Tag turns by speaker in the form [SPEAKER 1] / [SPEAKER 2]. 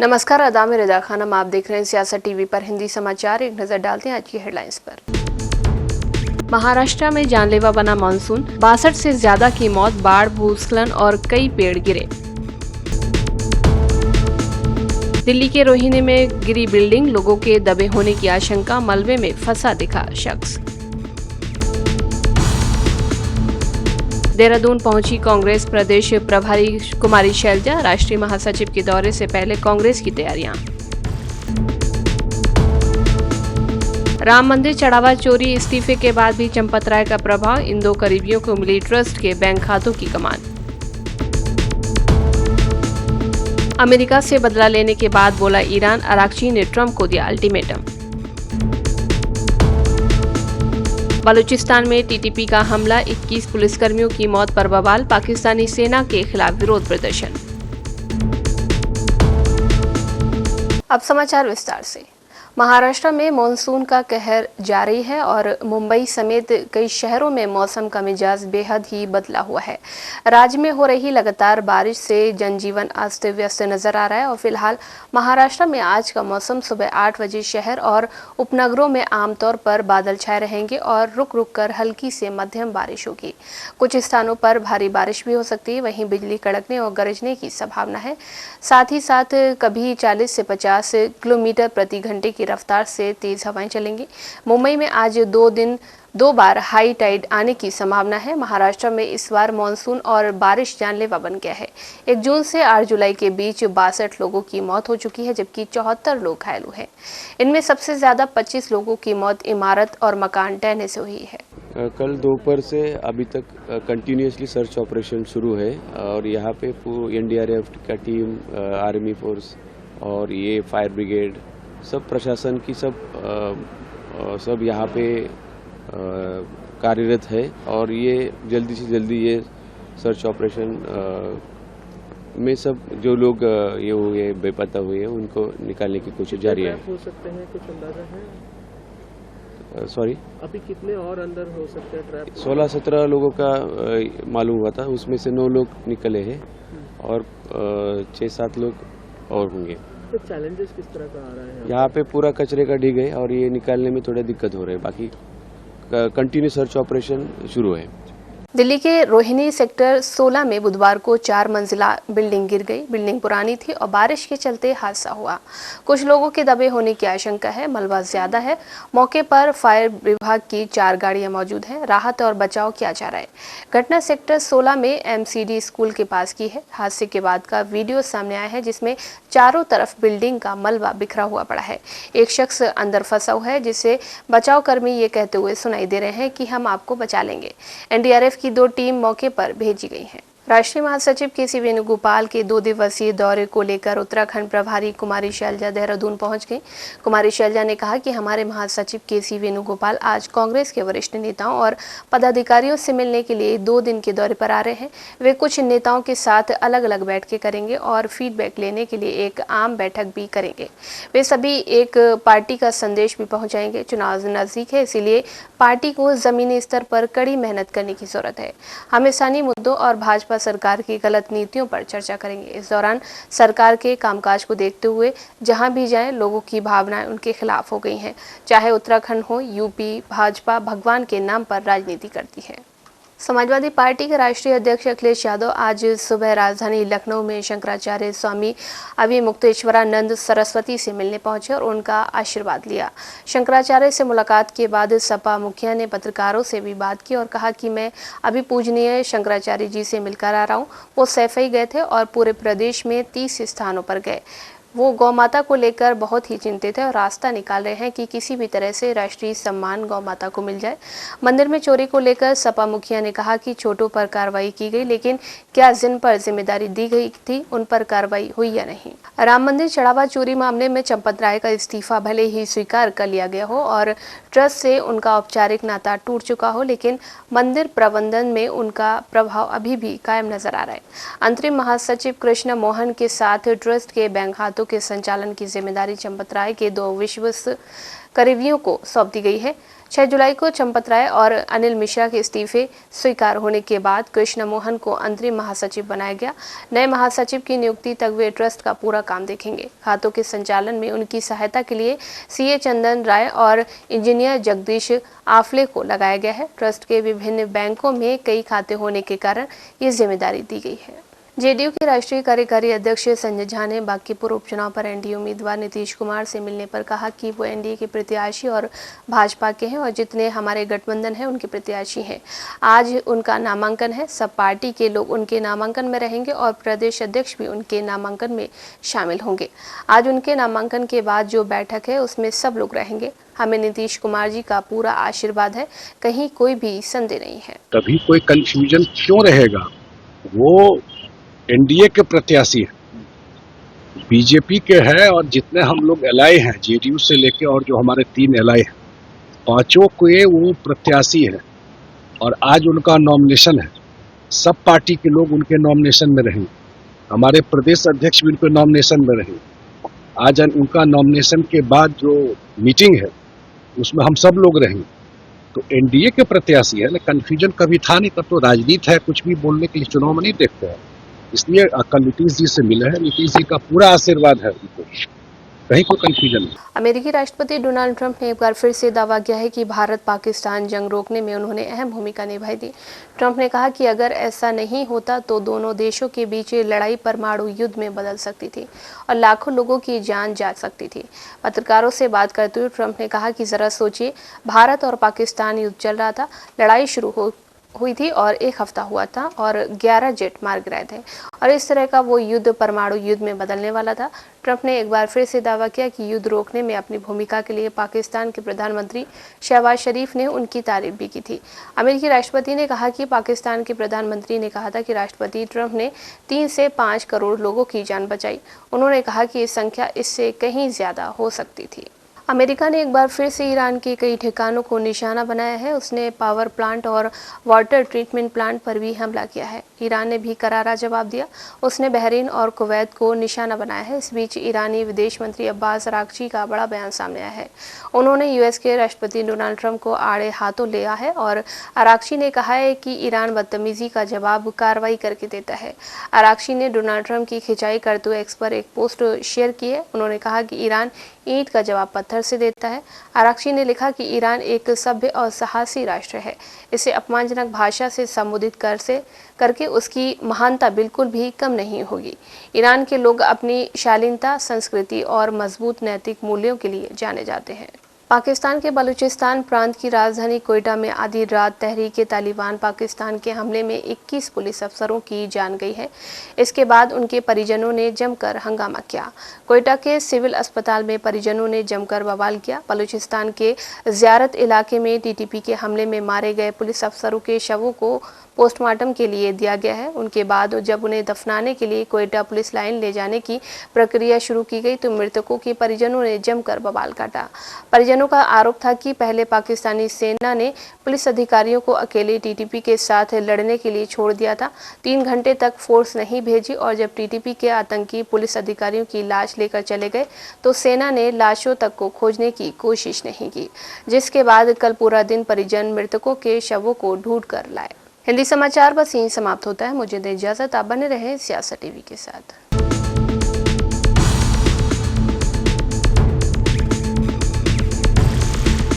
[SPEAKER 1] नमस्कार, अदा में रजा खानम। आप देख रहे हैं सियासत टीवी पर हिंदी समाचार। एक नजर डालते हैं आज की हेडलाइंस पर। महाराष्ट्र में जानलेवा बना मानसून, 62 से ज्यादा की मौत, बाढ़, भूस्खलन और कई पेड़ गिरे। दिल्ली के रोहिणी में गिरी बिल्डिंग, लोगों के दबे होने की आशंका, मलबे में फंसा दिखा शख्स। देहरादून पहुंची कांग्रेस प्रदेश प्रभारी कुमारी शैलजा, राष्ट्रीय महासचिव के दौरे से पहले कांग्रेस की तैयारियां। राम मंदिर चढ़ावा चोरी, इस्तीफे के बाद भी चंपत राय का प्रभाव, इन दो करीबियों को मिली ट्रस्ट के बैंक खातों की कमान। अमेरिका से बदला लेने के बाद बोला ईरान, अराक्ची ने ट्रंप को दिया अल्टीमेटम। बलूचिस्तान में टीटीपी का हमला, 21 पुलिसकर्मियों की मौत पर बवाल, पाकिस्तानी सेना के खिलाफ विरोध प्रदर्शन। अब समाचार विस्तार से। महाराष्ट्र में मानसून का कहर जारी है और मुंबई समेत कई शहरों में मौसम का मिजाज बेहद ही बदला हुआ है। राज्य में हो रही लगातार बारिश से जनजीवन अस्त व्यस्त नजर आ रहा है और फिलहाल महाराष्ट्र में आज का मौसम सुबह 8 बजे शहर और उपनगरों में आमतौर पर बादल छाए रहेंगे और रुक रुक कर हल्की से मध्यम बारिश होगी। कुछ स्थानों पर भारी बारिश भी हो सकती है, वहीं बिजली कड़कने और गरजने की संभावना है। साथ ही साथ कभी 40 से 50 किलोमीटर प्रति घंटे की रफ्तार से तेज हवाएं चलेंगी। मुंबई में आज दो बार हाई टाइड आने की संभावना है। महाराष्ट्र में इस बार मानसून और बारिश जानलेवा बन गया है। 1 जून से 8 जुलाई के बीच 62 लोगों की मौत हो चुकी है, जबकि 74 लोग घायल हुए हैं। इनमें सबसे ज्यादा 25 लोगों की मौत इमारत और मकान ढहने से हुई है।
[SPEAKER 2] कल दोपहर से अभी तक कंटिन्यूसली सर्च ऑपरेशन शुरू है और यहाँ पे एनडीआरएफ का टीम, आर्मी फोर्स और ये फायर ब्रिगेड, सब प्रशासन की सब यहाँ पे कार्यरत है और ये जल्दी से जल्दी ये सर्च ऑपरेशन में सब जो लोग ये हुए बेपता हुए हैं उनको निकालने की कोशिश जारी है।
[SPEAKER 3] हो सकते हैं, कुछ अंदाजा है?
[SPEAKER 2] सॉरी,
[SPEAKER 3] अभी कितने और अंदर हो सकते हैं ट्रैप?
[SPEAKER 2] 16-17 लोगों का मालूम हुआ था, उसमें से 9 लोग निकले हैं और 6-7 लोग और होंगे।
[SPEAKER 3] तो चैलेंजेस किस तरह का आ रहा है?
[SPEAKER 2] यहाँ पे पूरा कचरे का ढीग है और ये निकालने में थोड़ा दिक्कत हो रहा है। बाकी कंटिन्यू सर्च ऑपरेशन शुरू है।
[SPEAKER 1] दिल्ली के रोहिणी सेक्टर 16 में बुधवार को 4 मंजिला बिल्डिंग गिर गई। बिल्डिंग पुरानी थी और बारिश के चलते हादसा हुआ। कुछ लोगों के दबे होने की आशंका है। मलबा ज्यादा है। मौके पर फायर विभाग की 4 गाड़ियां मौजूद हैं। राहत और बचाव किया जा रहा है। घटना सेक्टर 16 में एमसीडी स्कूल के पास की है। हादसे के बाद का वीडियो सामने आया है, जिसमें चारों तरफ बिल्डिंग का मलबा बिखरा हुआ पड़ा है। एक शख्स अंदर फंसा हुआ है, जिसे बचाव कर्मी ये कहते हुए सुनाई दे रहे हैं कि हम आपको बचा लेंगे। एनडीआरएफ की 2 टीम मौके पर भेजी गई हैं। राष्ट्रीय महासचिव केसी वेणुगोपाल के 2 दिवसीय दौरे को लेकर उत्तराखंड प्रभारी कुमारी शैलजा देहरादून पहुंच गई। कुमारी शैलजा ने कहा कि हमारे महासचिव केसी वेणुगोपाल आज कांग्रेस के वरिष्ठ नेताओं और पदाधिकारियों से मिलने के लिए 2 दिन के दौरे पर आ रहे हैं। वे कुछ नेताओं के साथ अलग अलग बैठकें करेंगे और फीडबैक लेने के लिए एक आम बैठक भी करेंगे। वे सभी एक पार्टी का संदेश भी पहुंचाएंगे। चुनाव नजदीक है, इसीलिए पार्टी को जमीनी स्तर पर कड़ी मेहनत करने की जरूरत है। हम स्थानीय मुद्दों और भाजपा सरकार की गलत नीतियों पर चर्चा करेंगे। इस दौरान सरकार के कामकाज को देखते हुए जहां भी जाएं, लोगों की भावनाएं उनके खिलाफ हो गई हैं। चाहे उत्तराखंड हो, यूपी, भाजपा भगवान के नाम पर राजनीति करती है। समाजवादी पार्टी के राष्ट्रीय अध्यक्ष अखिलेश यादव आज सुबह राजधानी लखनऊ में शंकराचार्य स्वामी अभिमुक्तेश्वरानंद सरस्वती से मिलने पहुंचे और उनका आशीर्वाद लिया। शंकराचार्य से मुलाकात के बाद सपा मुखिया ने पत्रकारों से भी बात की और कहा कि मैं अभी पूजनीय शंकराचार्य जी से मिलकर आ रहा हूं। वो सैफई गए थे और पूरे प्रदेश में 30 स्थानों पर गए। वो गौ माता को लेकर बहुत ही चिंतित है और रास्ता निकाल रहे हैं कि किसी भी तरह से राष्ट्रीय सम्मान गौ माता को मिल जाए। मंदिर में चोरी को लेकर सपा मुखिया ने कहा कि छोटों पर कार्रवाई की गई, लेकिन क्या जिन पर जिम्मेदारी दी गई थी उन पर कार्रवाई हुई या नहीं। राम मंदिर चढ़ावा चोरी मामले में चंपत राय का इस्तीफा भले ही स्वीकार कर लिया गया हो और ट्रस्ट से उनका औपचारिक नाता टूट चुका हो, लेकिन मंदिर प्रबंधन में उनका प्रभाव अभी भी कायम नजर आ रहा है। अंतरिम महासचिव कृष्ण मोहन के साथ ट्रस्ट के बैंक खातों के संचालन की जिम्मेदारी चंपत राय के 2 विश्वस्त करीबियों को सौंप दी गई है। 6 जुलाई को चंपत राय और अनिल मिश्रा के इस्तीफे स्वीकार होने के बाद कृष्ण मोहन को अंतरिम महासचिव बनाया गया। नए महासचिव की नियुक्ति तक वे ट्रस्ट का पूरा काम देखेंगे। खातों के संचालन में उनकी सहायता के लिए सीए चंदन राय और इंजीनियर जगदीश आफले को लगाया गया है। ट्रस्ट के विभिन्न बैंकों में कई खाते होने के कारण ये जिम्मेदारी दी गई है। जेडीयू के राष्ट्रीय कार्यकारी अध्यक्ष संजय झा ने बांकीपुर उपचुनाव पर एनडीए उम्मीदवार नीतीश कुमार से मिलने पर कहा कि वो एनडीए के प्रत्याशी और भाजपा के हैं और जितने हमारे गठबंधन हैं उनके प्रत्याशी हैं। आज उनका नामांकन है, सब पार्टी के लोग उनके नामांकन में रहेंगे और प्रदेश अध्यक्ष भी उनके नामांकन में शामिल होंगे। आज उनके नामांकन के बाद जो बैठक है उसमें सब लोग रहेंगे। हमें नीतीश कुमार जी का पूरा आशीर्वाद है, कहीं कोई भी संदेह नहीं है।
[SPEAKER 4] तभी कोई कंफ्यूजन क्यों रहेगा? वो एनडीए के प्रत्याशी है, बीजेपी के है और जितने हम लोग एलआई हैं जेडीयू से लेके और जो हमारे 3 एलआई हैं, पांचों के वो प्रत्याशी है और आज उनका नॉमिनेशन है। सब पार्टी के लोग उनके नॉमिनेशन में रहेंगे, हमारे प्रदेश अध्यक्ष भी उनके नॉमिनेशन में रहेंगे। आज उनका नॉमिनेशन के बाद जो मीटिंग है उसमें हम सब लोग रहेंगे। तो एनडीए के प्रत्याशी है, लेकिन कंफ्यूजन कभी था नहीं। तब तो राजनीति है, कुछ भी बोलने के लिए चुनाव में नहीं देखते हैं। इसलिए कल नीतीश जी से मिले हैं, नीतीश जी का पूरा आशीर्वाद है उनको, कहीं कोई कंफ्यूजन नहीं।
[SPEAKER 1] अमेरिकी राष्ट्रपति डोनाल्ड ट्रंप ने एक बार फिर से दावा किया है कि भारत पाकिस्तान जंग रोकने में उन्होंने अहम भूमिका निभाई थी। ट्रंप ने कहा कि अगर ऐसा नहीं होता तो दोनों देशों के बीच लड़ाई परमाणु युद्ध में बदल सकती थी और लाखों लोगों की जान जा सकती थी। पत्रकारों से बात करते हुए ट्रंप ने कहा कि जरा सोचिए, भारत और पाकिस्तान युद्ध चल रहा था, लड़ाई शुरू हुई थी और 1 हफ्ता हुआ था और 11 जेट मार गिराए थे और इस तरह का वो युद्ध परमाणु युद्ध में बदलने वाला था। ट्रंप ने एक बार फिर से दावा किया कि युद्ध रोकने में अपनी भूमिका के लिए पाकिस्तान के प्रधानमंत्री शहबाज शरीफ ने उनकी तारीफ भी की थी। अमेरिकी राष्ट्रपति ने कहा कि पाकिस्तान के प्रधानमंत्री ने कहा था कि राष्ट्रपति ट्रंप ने 3 से 5 करोड़ लोगों की जान बचाई। उन्होंने कहा कि ये संख्या इससे कहीं ज्यादा हो सकती थी। अमेरिका ने एक बार फिर से ईरान के कई ठिकानों को निशाना बनाया है। उसने पावर प्लांट और वाटर ट्रीटमेंट प्लांट पर भी हमला किया है। ईरान ने भी करारा जवाब दिया। उसने बहरीन और कुवैत को निशाना बनाया है। इस बीच ईरानी विदेश मंत्री अब्बास अरागची का बड़ा बयान सामने आया है। उन्होंने यूएस के राष्ट्रपति डोनाल्ड ट्रंप को आड़े हाथों लिया है और अरागची ने कहा है कि ईरान बदतमीजी का जवाब कार्रवाई करके देता है। अरागची ने डोनाल्ड ट्रंप की खिंचाई करते हुए एक्स पर एक पोस्ट शेयर की है। उन्होंने कहा कि ईरान ईंट का जवाब पत्थर से देता है। अरागची ने लिखा कि ईरान एक सभ्य और साहसी राष्ट्र है। इसे अपमानजनक भाषा से संबोधित करके उसकी महानता बिल्कुल भी कम नहीं होगी। ईरान के लोग अपनी शालीनता, संस्कृति और मजबूत नैतिक मूल्यों के लिए जाने जाते हैं। पाकिस्तान के बलूचिस्तान प्रांत की राजधानी कोयटा में आधी रात तहरीक-ए-तालिबान पाकिस्तान के हमले में 21 पुलिस अफसरों की जान गई है। इसके बाद उनके परिजनों ने जमकर हंगामा किया। कोयटा के सिविल अस्पताल में परिजनों ने जमकर बवाल किया। बलूचिस्तान के ज़ियारत इलाके में टीटीपी के हमले में मारे गए पुलिस अफसरों के शवों को पोस्टमार्टम के लिए दिया गया है। उनके बाद जब उन्हें दफनाने के लिए कोयटा पुलिस लाइन ले जाने की प्रक्रिया शुरू की गई तो मृतकों के परिजनों ने जमकर बवाल काटा। परिजनों का आरोप था कि पहले पाकिस्तानी सेना ने पुलिस अधिकारियों को अकेले टीटीपी के साथ लड़ने के लिए छोड़ दिया था। 3 घंटे तक फोर्स नहीं भेजी और जब टीटीपी के आतंकी पुलिस अधिकारियों की लाश लेकर चले गए तो सेना ने लाशों तक को खोजने की कोशिश नहीं की, जिसके बाद कल पूरा दिन परिजन मृतकों के शवों को ढूंढ कर लाए। हिंदी समाचार बस यहीं समाप्त होता है। मुझे दे इजाजत। आप बने रहे सियासत टीवी के साथ।